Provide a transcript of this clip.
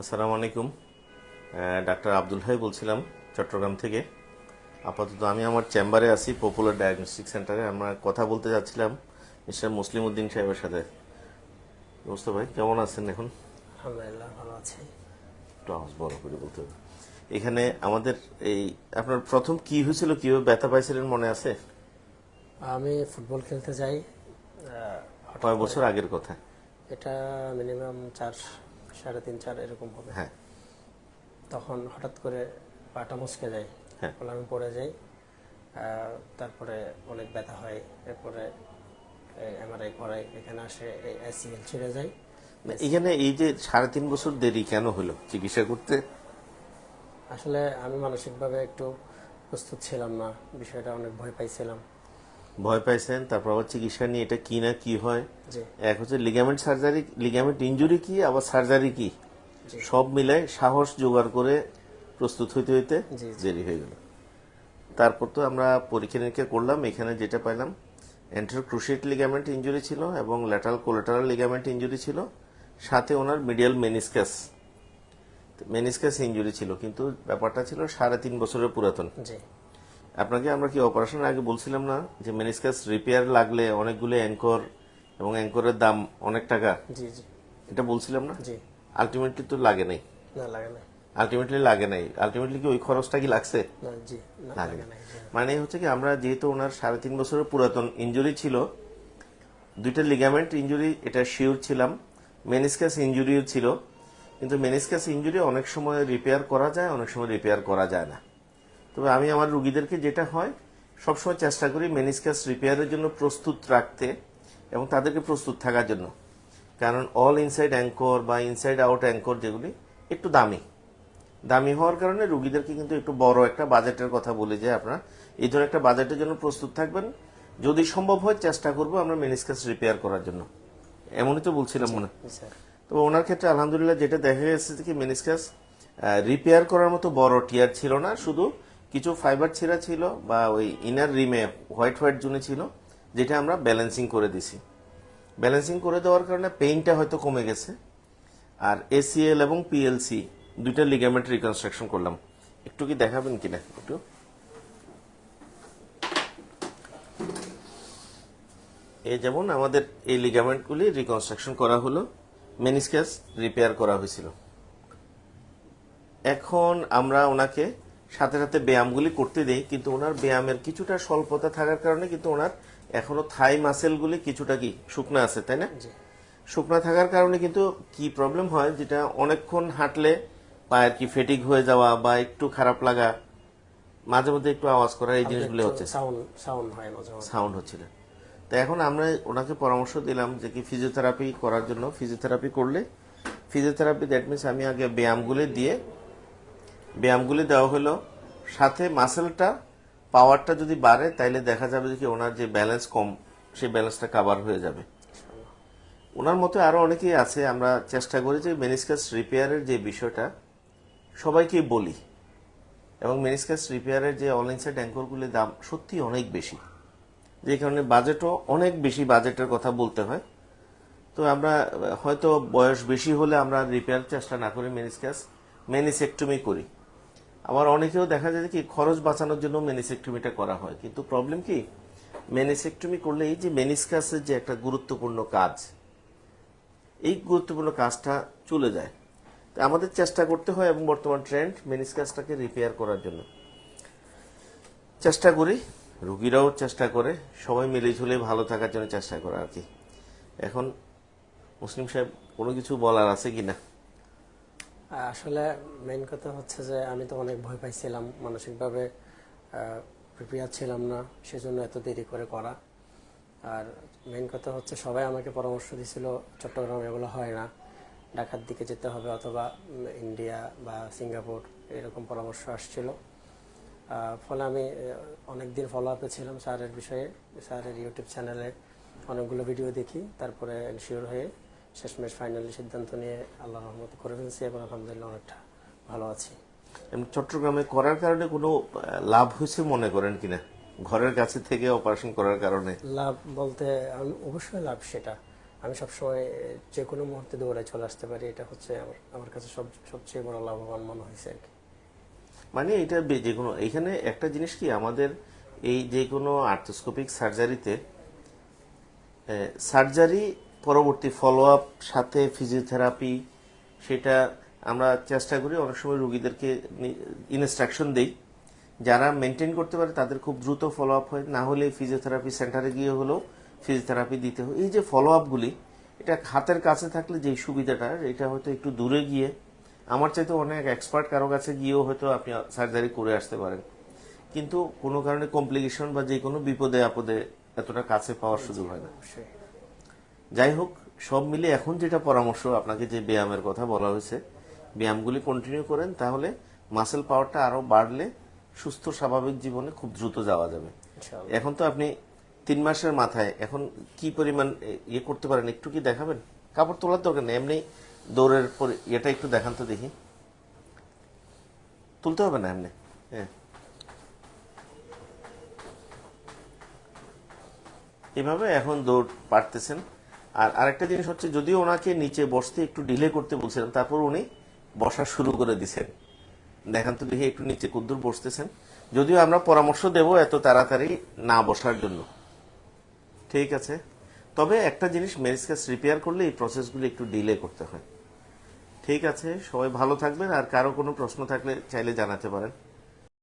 আসসালামু আলাইকুম। Doctor Abdul high বলছিলাম চট্টগ্রাম থেকে। আপাতত আমি আমার চেম্বারে আছি, পপুলার ডায়াগনস্টিক সেন্টারে। আমরা কথা বলতে যাচ্ছিলাম মিস্টার মুসলিম উদ্দিন সাহেবের সাথে। মুস্তাফা ভাই কেমন আছেন এখন? আলহামদুলিল্লাহ ভালো আছি। একটু আওয়াজ বড় করে বলতে হবে। এখানে আমাদের এই আপনার প্রথম কি হয়েছিল, কিভাবে ব্যথা পাইছিলেন মনে আছে? আমি ফুটবল খেলতে যাই, হঠাৎ কয় করে। বছর আগের কথা? এটা মিনিমাম 4, 3.5 এরকম হবে। হ্যাঁ, তখন হঠাৎ করে পাটা মুচকে যায়, হ্যাঁ। ফলে আমি পড়ে যাই। তারপরে অনেক ব্যথা হয়। এরপরে এমআরআই করাই, এখানে আসে ACL ছিঁড়ে যায়। এখানে এই যে 3.5 বছর দেরি কেন হলো চিকিৎসা করতে? আসলে আমি মানসিকভাবে একটু প্রস্তুত ছিলাম না, বিষয়টা অনেক ভয় পাইছিলাম। ভয় পাইছেন, তারপর আবার চিকিৎসা নিয়ে এটা কি না কি হয়। জি, এক হচ্ছে লিগামেন্ট সার্জারি, লিগামেন্ট ইনজুরি কি, আবার সার্জারি কি, জি, সব মিলাই সাহস জোগাড় করে প্রস্তুত হইতে হইতে জি, জি, দেরি হয়ে গেল। তারপর তো আমরা পরীক্ষা নিরীক্ষা করলাম, এখানে যেটা পাইলাম এন্টার ক্রুশিয়েট লিগামেন্ট ইনজুরি ছিল এবং ল্যাটারাল কোলাটারাল লিগামেন্ট ইনজুরি ছিল, সাথে ওনার মিডিয়াল মেনিসকাস মেনিসকাস ইনজুরি ছিল। কিন্তু ব্যাপারটা ছিল 3.5 বছরের পুরাতন। জি, আপনাকে আমরা কি অপারেশনের আগে বলছিলাম না যে মেনিসকাস রিপেয়ার লাগলে অনেকগুলো অ্যাঙ্কর এবং অ্যাঙ্করের দাম অনেক টাকা? জি, জি, এটা বলছিলাম না? জি। আলটিমেটলি তো লাগে নাই। না, লাগে না। আলটিমেটলি কি ওই খরচটা কি লাগছে? না, জি, না, লাগে লাগে না। না, জি। মানে হচ্ছে কি, আমরা যেহেতু ওনার 3.5 বছরের পুরাতন ইনজুরি ছিল, দুইটা লিগামেন্ট ইনজুরি, এটা শিওর ছিলাম। মেনিসকাস ইনজুরিও ছিল, কিন্তু মেনিসকাস ইনজুরি অনেক সময় রিপেয়ার করা যায়, অনেক সময় রিপেয়ার করা যায় না। তবে আমি আমার রুগীদেরকে যেটা হয় সবসময় চেষ্টা করি মেনিসকাস রিপেয়ারের জন্য প্রস্তুত রাখতে এবং তাদেরকে প্রস্তুত থাকার জন্য। কারণ অল ইনসাইড অ্যাঙ্কর বা ইনসাইড আউট অ্যাঙ্কর যেগুলি একটু দামি, দামি হওয়ার কারণে রুগীদেরকে কিন্তু একটু বড় একটা বাজেটের কথা বলি যে আপনারা এই ধরনের একটা বাজেটের জন্য প্রস্তুত থাকবেন। যদি সম্ভব হয় চেষ্টা করব আমরা মেনিসকাস রিপেয়ার করার জন্য। এমনই তো বলছিলাম জি, মনে। জি, স্যার। তো ওনার ক্ষেত্রে আলহামদুলিল্লাহ যেটা দেখা গেছে কি মেনিসকাস রিপেয়ার করার মতো বড় টিয়ার ছিল না, শুধু কিছু ফাইবার ছিঁড়া ছিল বা ওই ইনার রিমে হোয়াইট হোয়াইট জোনে ছিল, যেটা আমরা ব্যালেন্সিং করে দিছি। ব্যালেন্সিং করে দেওয়ার কারণে পেইনটা হয়তো কমে গেছে। আর এসিএল এবং পিএলসি দুইটা লিগামেন্ট রিকনস্ট্রাকশন করলাম। একটু কি দেখাবেন কিনা একটু? এই যেমন আমাদের এই লিগামেন্টগুলি রিকনস্ট্রাকশন করা হলো, মেনিসকাস রিপেয়ার করা হয়েছিল। এখন আমরা ওনাকে সাথে সাথে ব্যায়ামগুলি করতে দেই, কিন্তু ওনার ব্যায়ামের কিছুটা স্বল্পতা থাকার কারণে কিন্তু ওনার এখনো থাই মাসেলগুলি কিছুটা কি শুকনো আছে, তাই না? জি, শুকনা থাকার কারণে কিন্তু কি প্রবলেম হয়, যেটা অনেকক্ষণ হাঁটলে পায়ের কি ফেটিক হয়ে যাওয়া বা একটু খারাপ লাগা, মাঝে মধ্যে একটু আওয়াজ করা, এই হালকা জিনিসগুলো একটু হচ্ছে, সাউন্ড হয় মাঝে মাঝে। সাউন্ড হচ্ছিল। তো এখন আমরা ওনাকে পরামর্শ দিলাম যে কি ফিজিওথেরাপি করার জন্য। ফিজিওথেরাপি করলে, ফিজিওথেরাপি দ্যাট মিনস আমি আগে ব্যায়ামগুলি দেওয়া হলো, সাথে মাসেলটা পাওয়ারটা যদি বাড়ে তাইলে দেখা যাবে যে কি ওনার যে ব্যালেন্স কম, সেই ব্যালেন্সটা কাভার হয়ে যাবে। ওনার মতো আরো অনেকেই আছে। আমরা চেষ্টা করি যে মেনিসকাস রিপেয়ারের যে বিষয়টা সবাইকে বলি, এবং মেনিসকাস রিপেয়ারের যে অল ইনসাইড অ্যাঙ্করগুলির দাম সত্যি অনেক বেশি, যে কারণে বাজেটও অনেক বেশি, বাজেটের কথা বলতে হয়। তো আমরা হয়তো বয়স বেশি হলে আমরা রিপেয়ার চেষ্টা না করি, মেনিসেক্টমি করি। আবার অনেকেও দেখা যায় কি খরচ বাঁচানোর জন্য মেনিসেক্টমিটা করা হয়, কিন্তু প্রবলেম কি, মেনিসেক্টমি করলে এই যে মেনিসকাসের যে একটা গুরুত্বপূর্ণ কাজ, এই গুরুত্বপূর্ণ কাজটা চলে যায়। তো আমাদের চেষ্টা করতে হয়, এবং বর্তমান ট্রেন্ড মেনিসকাসটাকে রিপেয়ার করার জন্য চেষ্টা করি, রুগীরাও চেষ্টা করে, সবাই মিলেঝুলে ভালো থাকার জন্য চেষ্টা করে আর কি। এখন মুসলিম সাহেব কোনো কিছু বলার আছে কিনা? আসলে মেইন কথা হচ্ছে যে আমি তো অনেক ভয় পাইছিলাম, মানসিকভাবে প্রিপেয়ার ছিলাম না, সেজন্য এত দেরি করে করা। আর মেইন কথা হচ্ছে সবাই আমাকে পরামর্শ দিছিল চট্টগ্রামে এগুলো হয় না, ঢাকার দিকে যেতে হবে অথবা ইন্ডিয়া বা সিঙ্গাপুর, এরকম পরামর্শ আসছিল। ফলে আমি অনেক দিন ফলো আপে ছিলাম স্যারের বিষয়ে। স্যারের ইউটিউব চ্যানেলে অনেকগুলো ভিডিও দেখি, তারপরে এনশিওর হয়ে শেষমেশ ফাইনালি সিদ্ধান্ত নিয়ে আল্লাহ রহমত করে ফেলছি এবং আলহামদুলিল্লাহ অনেকটা ভালো আছি। এমনি চট্টগ্রামে করার কারণে কোনো লাভ হয়েছে মনে করেন কিনা, ঘরের কাছে থেকে অপারেশন করার কারণে? লাভ বলতে অবশ্যই লাভ সেটা। আমি সবসময় যে কোনো মুহূর্তে দৌড়ায় চলে আসতে পারি, এটা হচ্ছে আমার কাছে সবচেয়ে বড় লাভবান মনে হয়েছে আর কি। মানে এটা যে কোনো, এখানে একটা জিনিস কি, আমাদের এই যে কোনো আর্থ্রোস্কোপিক সার্জারিতে সার্জারি পরবর্তী ফলো আপ সাথে ফিজিওথেরাপি, সেটা আমরা চেষ্টা করি অনেক সময় রুগীদেরকে ইনস্ট্রাকশন দেই, যারা মেনটেন করতে পারে তাদের খুব দ্রুত ফলো আপ হয়, না হলে ফিজিওথেরাপি সেন্টারে গিয়ে হলেও ফিজিওথেরাপি দিতে হয়। এই যে ফলো আপগুলি, এটা হাতের কাছে থাকলে যেই সুবিধাটা, এটা হয়তো একটু দূরে গিয়ে আমার চাইতে অনেক এক্সপার্ট কারো কাছে গিয়েও হয়তো আপনি সার্জারি করে আসতে পারেন, কিন্তু কোনো কারণে কমপ্লিকেশন বা যে কোনো বিপদে আপদে এতটা কাছে পাওয়ার সুযোগ হয় না। অবশ্যই। যাই হোক, সব মিলে এখন যেটা পরামর্শ আপনাকে যে ব্যায়ামের কথা বলা হয়েছে, ব্যায়ামগুলি কন্টিনিউ করেন, তাহলে মাসেল পাওয়ারটা আরো বাড়লে সুস্থ স্বাভাবিক জীবনে খুব দ্রুত যাওয়া যাবে। ইনশাআল্লাহ। এখন তো আপনি 3 মাসের মাথায় এখন কি পরিমাণ ইয়ে করতে পারেন, একটু কি দেখাবেন? কাপড় তোলার দরকার নেই, এমনি দৌড়ের পরে এটা একটু দেখান তো দেখি। তুলতে হবে না এমনি, হ্যাঁ এভাবে এখন দৌড় পারতেছেন। আর আরেকটা জিনিস হচ্ছে, যদিও ওনাকে নিচে বসতে একটু ডিলে করতে বলছিলাম, তারপর উনি বসা শুরু করে দিছেন। দেখান তো দেখি একটু নিচে কদ্দূর বসতেছেন। যদিও আমরা পরামর্শ দেব এত তাড়াতাড়ি না বসার জন্য, ঠিক আছে। তবে একটা জিনিস, মেরিসকাস রিপেয়ার করলে এই প্রসেসগুলো একটু ডিলে করতে হয়। ঠিক আছে, সবাই ভালো থাকবেন, আর কারো কোনো প্রশ্ন থাকলে চাইলে জানাতে পারেন।